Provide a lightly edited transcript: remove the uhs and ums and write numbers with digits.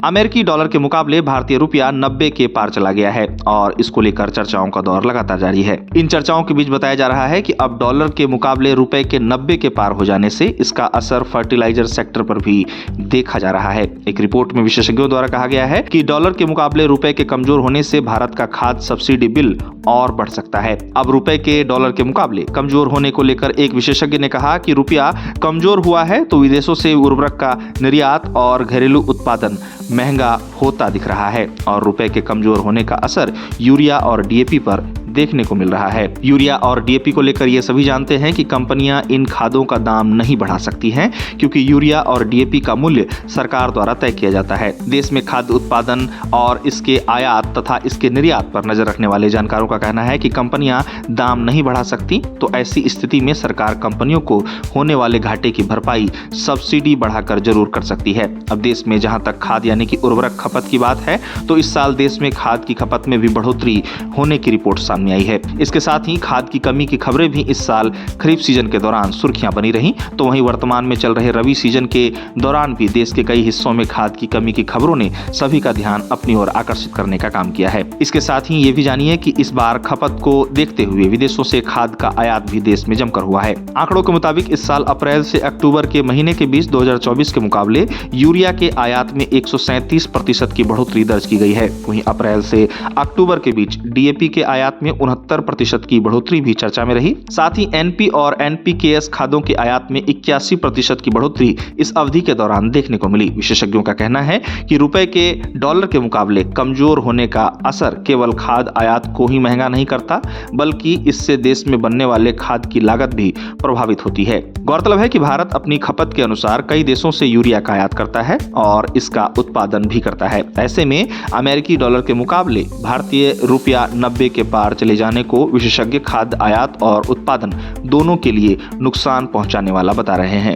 अमेरिकी डॉलर के मुकाबले भारतीय रुपया 90 के पार चला गया है और इसको लेकर चर्चाओं का दौर लगातार जारी है। इन चर्चाओं के बीच बताया जा रहा है कि अब डॉलर के मुकाबले रुपए के 90 के पार हो जाने से इसका असर फर्टिलाइजर सेक्टर पर भी देखा जा रहा है। एक रिपोर्ट में विशेषज्ञों द्वारा कहा गया है कि डॉलर के मुकाबले रुपए के कमजोर होने से भारत का खाद्य सब्सिडी बिल और बढ़ सकता है। अब रुपए के डॉलर के मुकाबले कमजोर होने को लेकर एक विशेषज्ञ ने कहा कि रुपया कमजोर हुआ है तो विदेशों से उर्वरक का निर्यात और घरेलू उत्पादन महंगा होता दिख रहा है और रुपए के कमजोर होने का असर यूरिया और डीएपी पर देखने को मिल रहा है। यूरिया और डीएपी को लेकर ये सभी जानते हैं कि कंपनियां इन खादों का दाम नहीं बढ़ा सकती हैं क्योंकि यूरिया और डीएपी का मूल्य सरकार द्वारा तय किया जाता है। देश में खाद्य उत्पादन और इसके आयात तथा इसके निर्यात पर नजर रखने वाले जानकारों का कहना है कि कंपनियां दाम नहीं बढ़ा सकती तो ऐसी स्थिति में सरकार कंपनियों को होने वाले घाटे की भरपाई सब्सिडी बढ़ाकर जरूर कर सकती है। अब देश में जहां तक खाद यानी कि उर्वरक खपत की बात है तो इस साल देश में खाद की खपत में भी बढ़ोतरी होने की रिपोर्ट सामने आई है। इसके साथ ही खाद की कमी की खबरें भी इस साल खरीफ सीजन के दौरान सुर्खियां बनी रही तो वहीं वर्तमान में चल रहे रबी सीजन के दौरान भी देश के कई हिस्सों में खाद की कमी की खबरों ने सभी का ध्यान अपनी ओर आकर्षित करने का काम किया है। इसके साथ ही ये भी जानिए कि इस बार खपत को देखते हुए विदेशों से खाद का आयात भी देश में जमकर हुआ है। आंकड़ों के मुताबिक इस साल अप्रैल से अक्टूबर के महीने के बीच 2024 के मुकाबले यूरिया के आयात में 137% की बढ़ोतरी दर्ज की गई है। वहीं अप्रैल से अक्टूबर के बीच डीएपी के आयात में 69% की बढ़ोतरी भी चर्चा में रही। साथ ही एनपी और एनपीकेएस खादों के आयात में 81% की बढ़ोतरी इस अवधि के दौरान देखने को मिली। विशेषज्ञों का कहना है कि रुपए के डॉलर के मुकाबले कमजोर होने का असर केवल खाद्य आयात को ही महंगा नहीं करता बल्कि इससे देश में बनने वाले खाद्य की लागत भी प्रभावित होती है। गौरतलब है कि भारत अपनी खपत के अनुसार कई देशों से यूरिया का आयात करता है और इसका उत्पादन भी करता है। ऐसे में अमेरिकी डॉलर के मुकाबले भारतीय रुपया 90 के पार चले जाने को विशेषज्ञ खाद्य आयात और उत्पादन दोनों के लिए नुकसान पहुंचाने वाला बता रहे हैं।